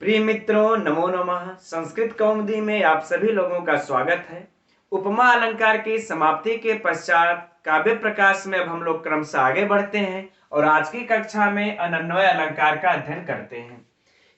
प्रिय मित्रों, नमो नमः। संस्कृत कौमुदी में आप सभी लोगों का स्वागत है। उपमा अलंकार की समाप्ति के पश्चात काव्य प्रकाश में अब हम लोग क्रमशः आगे बढ़ते हैं और आज की कक्षा में अनन्वय अलंकार का अध्ययन करते हैं।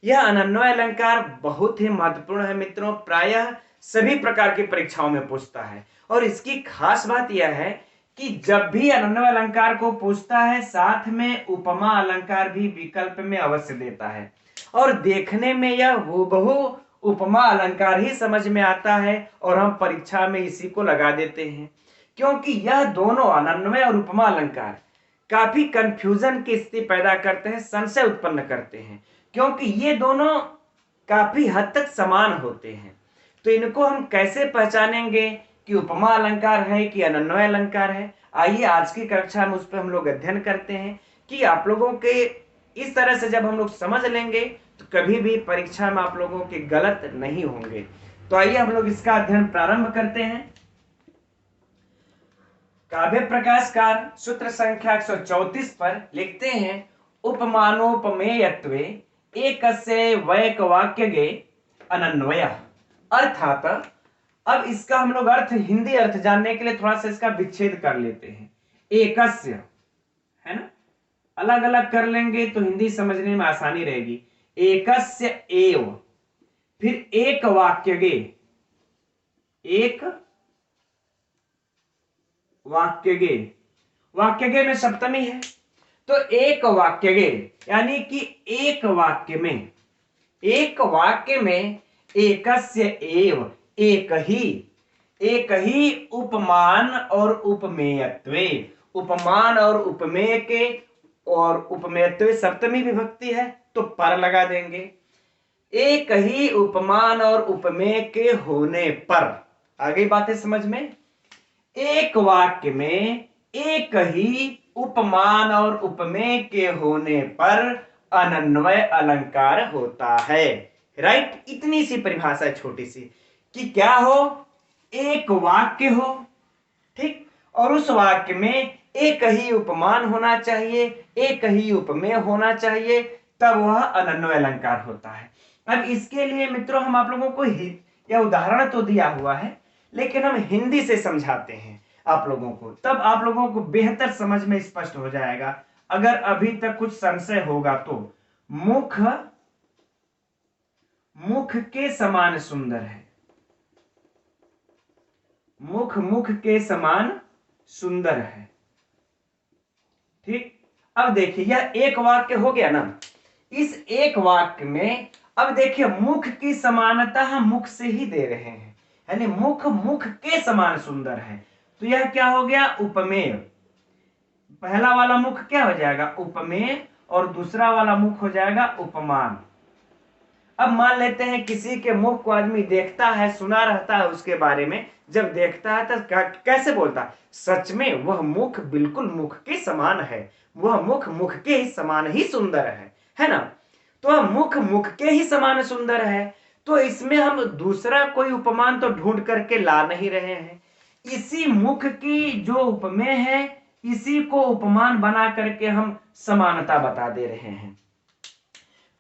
यह अनन्वय अलंकार बहुत ही महत्वपूर्ण है मित्रों, प्रायः सभी प्रकार की परीक्षाओं में पूछता है। और इसकी खास बात यह है कि जब भी अनन्वय अलंकार को पूछता है, साथ में उपमा अलंकार भी विकल्प में अवश्य देता है और देखने में यह हूबहू उपमा अलंकार ही समझ में आता है और हम परीक्षा में इसी को लगा देते हैं, क्योंकि यह दोनों अनन्वय और उपमा अलंकार काफी कंफ्यूजन की स्थिति पैदा करते हैं, संशय उत्पन्न करते हैं, क्योंकि ये दोनों काफी हद तक समान होते हैं। तो इनको हम कैसे पहचानेंगे कि उपमा अलंकार है कि अनन्वय अलंकार है? आइए आज की कक्षा में उस पर हम लोग अध्ययन करते हैं कि आप लोगों के इस तरह से जब हम लोग समझ लेंगे तो कभी भी परीक्षा में आप लोगों के गलत नहीं होंगे। तो आइए हम लोग इसका अध्ययन प्रारंभ करते हैं। काव्य प्रकाशकार सूत्र संख्या 134 पर लिखते हैं, उपमानोपमेयत्वे एकस्य वैक वाक्यगे अनन्वय। अर्थात अब इसका हम लोग हिंदी अर्थ जानने के लिए थोड़ा सा इसका विच्छेद कर लेते हैं। एकस्य है ना, अलग अलग कर लेंगे तो हिंदी समझने में आसानी रहेगी। एकस्य एव, फिर एक वाक्यगे, एक वाक्यगे, वाक्यगे में सप्तमी है तो एक वाक्यगे, यानी कि एक वाक्य में, एक वाक्य में एकस्य एव, एक ही उपमान और उपमेयत्वे, उपमान और उपमेय के, और उपमेयत्वे सप्तमी विभक्ति है तो पर लगा देंगे। एक ही उपमान और उपमेय के होने पर, आगे बातें समझ में, एक वाक्य में एक ही उपमान और उपमेय के होने पर अनन्वय अलंकार होता है। राइट, इतनी सी परिभाषा है छोटी सी कि क्या हो, एक वाक्य हो, ठीक, और उस वाक्य में एक ही उपमान होना चाहिए, एक ही उपमेय होना चाहिए, तब वह अनन्वय अलंकार होता है। अब इसके लिए मित्रों हम आप लोगों को यह उदाहरण तो दिया हुआ है, लेकिन हम हिंदी से समझाते हैं आप लोगों को, तब आप लोगों को बेहतर समझ में स्पष्ट हो जाएगा। अगर अभी तक कुछ संशय होगा तो मुख मुख के समान सुंदर है, मुख मुख के समान सुंदर है, ठीक। अब देखिए यह एक वाक्य हो गया ना, इस एक वाक्य में अब देखिए मुख की समानता हम मुख से ही दे रहे हैं, यानी मुख मुख के समान सुंदर है, तो यह क्या हो गया, उपमेय। पहला वाला मुख क्या हो जाएगा, उपमेय, और दूसरा वाला मुख हो जाएगा उपमान। अब मान लेते हैं किसी के मुख को आदमी देखता है, सुना रहता है उसके बारे में, जब देखता है तो कैसे बोलता है, सच में वह मुख बिल्कुल मुख के समान है, वह मुख मुख के ही समान ही सुंदर है ना। तो वह मुख मुख के ही समान सुंदर है, तो इसमें हम दूसरा कोई उपमान तो ढूंढ करके ला नहीं रहे हैं, इसी मुख की जो उपमेय है इसी को उपमान बना करके हम समानता बता दे रहे हैं।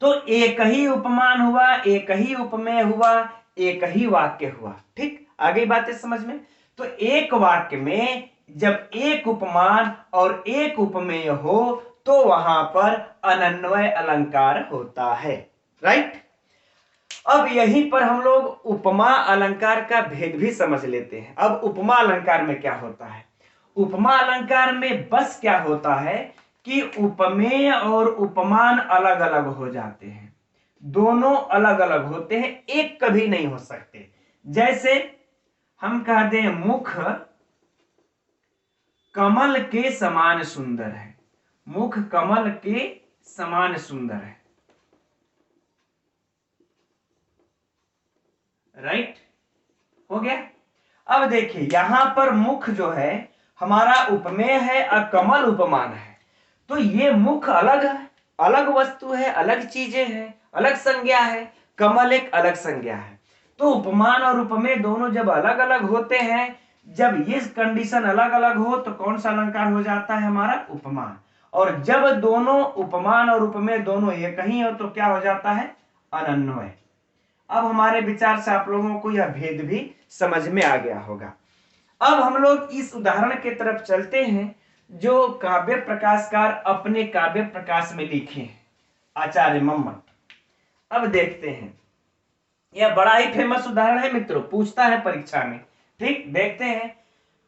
तो एक ही उपमान हुआ, एक ही उपमेय हुआ, एक ही वाक्य हुआ, ठीक। आगे बातें समझ में, तो एक वाक्य में जब एक उपमान और एक उपमेय हो तो वहां पर अनन्वय अलंकार होता है। राइट, अब यहीं पर हम लोग उपमा अलंकार का भेद भी समझ लेते हैं। अब उपमा अलंकार में क्या होता है, उपमा अलंकार में बस क्या होता है कि उपमेय और उपमान अलग अलग हो जाते हैं, दोनों अलग अलग होते हैं, एक कभी नहीं हो सकते। जैसे हम कहते हैं मुख कमल के समान सुंदर है, मुख कमल के समान सुंदर है, राइट, हो गया। अब देखिए यहां पर मुख जो है हमारा उपमेय है और कमल उपमान है, तो ये मुख अलग है, अलग वस्तु है, अलग चीजें हैं, अलग संज्ञा है, कमल एक अलग संज्ञा है। तो उपमान और उपमेय दोनों जब अलग अलग होते हैं, जब ये कंडीशन अलग अलग हो तो कौन सा अलंकार हो जाता है, हमारा उपमान। और जब दोनों उपमान और उपमेय दोनों एक ही हो तो क्या हो जाता है, अनन्वय। अब हमारे विचार से आप लोगों को यह भेद भी समझ में आ गया होगा। अब हम लोग इस उदाहरण की तरफ चलते हैं जो काव्य प्रकाशकार अपने काव्य प्रकाश में लिखे हैं, आचार्य मम्मट। अब देखते हैं, यह बड़ा ही फेमस उदाहरण है मित्रों, पूछता है परीक्षा में। ठीक, देखते हैं।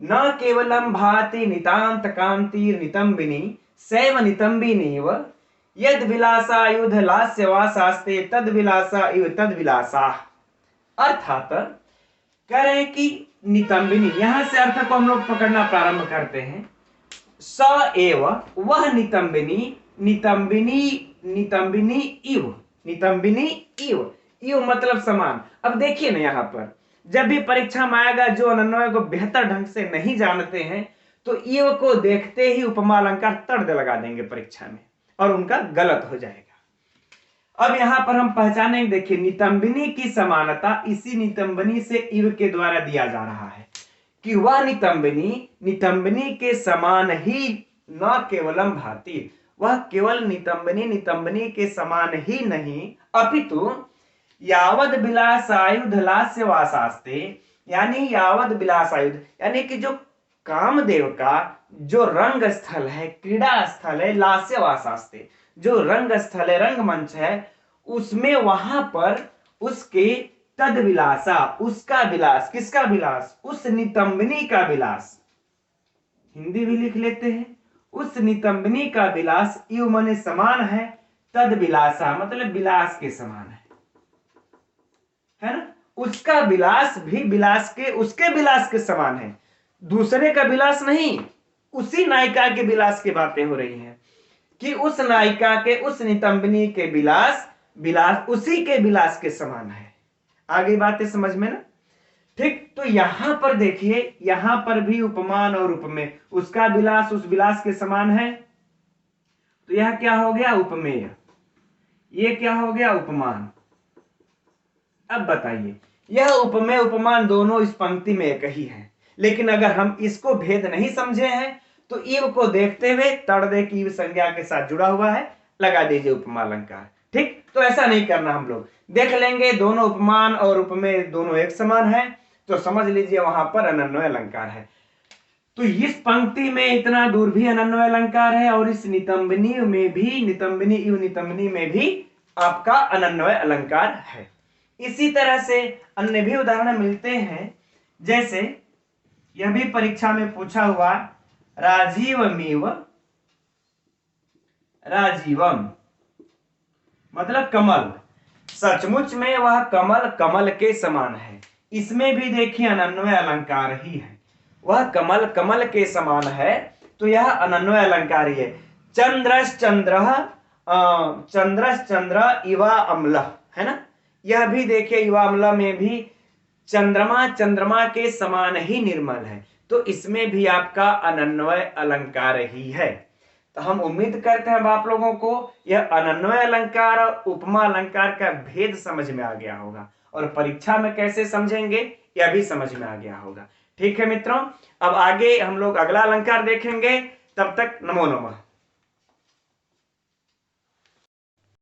न केवलम भाति नितांत कांति नितंबिनी सैव नितंबिनीव यद विलासायुध लास्य वासास्ते तद विलासा इव तद विलासा। अर्थात कह रहे हैं कि नितंबिनी, यहां से अर्थ को हम लोग पकड़ना प्रारंभ करते हैं। स एव, वह नितंबिनी, नितंबिनी नितंबिनी इव, नितंबिनी इव, इव मतलब समान। अब देखिए ना, यहां पर जब भी परीक्षा में आएगा, जो अनन्वय को बेहतर ढंग से नहीं जानते हैं तो इव को देखते ही उपमा अलंकार तर्द लगा देंगे परीक्षा में और उनका गलत हो जाएगा। अब यहां पर हम पहचानेंगे, देखिए नितंबिनी की समानता इसी नितंबिनी से इव के द्वारा दिया जा रहा है कि वह नितंबिनी नितंबिनी के समान ही न केवलम भाति, वह केवल नितंबिनी नितंबिनी के समान ही नहीं अपितु यावद विलासायुध लास्य वासास्ते, यानी यावद विलासायुध यानी कि जो कामदेव का जो रंग स्थल है, क्रीड़ा स्थल है, लास्य वासास्ते जो रंग स्थल है, रंगमंच है, उसमें वहां पर उसके तद विलासा, उसका विलास, किसका विलास, उस नितंबिनी का विलास, हिंदी भी लिख लेते हैं, उस नितंबिनी का विलास इव माने समान है, तद विलासा मतलब विलास के समान है ना, उसका विलास भी विलास के, उसके विलास के समान है, दूसरे का विलास नहीं, उसी नायिका के विलास की बातें हो रही हैं कि उस नायिका के, उस नितंबिनी के विलास, विलास उसी के विलास के समान है। आगे बातें समझ में ना। ठीक, तो यहां पर देखिए, यहां पर भी उपमान और उपमेय, उसका विलास उस विलास के समान है, तो यह क्या हो गया, उपमेय, ये क्या हो गया, उपमान। अब बताइए, यह उपमेय उपमान दोनों इस पंक्ति में एक ही है, लेकिन अगर हम इसको भेद नहीं समझे हैं तो इव को देखते हुए तड़दे की संज्ञा के साथ जुड़ा हुआ है, लगा दीजिए उपमा अलंकार। ठीक, तो ऐसा नहीं करना, हम लोग देख लेंगे दोनों उपमान और उपमेय दोनों एक समान है तो समझ लीजिए वहां पर अनन्वय अलंकार है। तो इस पंक्ति में इतना दूर भी अनन्वय अलंकार है और इस नितंबिनी में भी, नितंबिनी इव नितंबिनी में भी आपका अनन्वय अलंकार है। इसी तरह से अन्य भी उदाहरण मिलते हैं, जैसे यह भी परीक्षा में पूछा हुआ, राजीवमिव, राजीवम मतलब कमल, सचमुच में वह कमल कमल के समान है, इसमें भी देखिए अनन्वय अलंकार ही है, वह कमल कमल के समान है तो यह अनन्वय अलंकार ही है। चंद्रस चंद्र, चंद्रस चंद्र इवा अम्ल, है ना, यह भी देखिए युवा अम्ल में भी चंद्रमा चंद्रमा के समान ही निर्मल है, तो इसमें भी आपका अनन्वय अलंकार ही है। तो हम उम्मीद करते हैं अब आप लोगों को यह अनन्वय अलंकार और उपमा अलंकार का भेद समझ में आ गया होगा और परीक्षा में कैसे समझेंगे यह भी समझ में आ गया होगा। ठीक है मित्रों, अब आगे हम लोग अगला अलंकार देखेंगे, तब तक नमो नमः।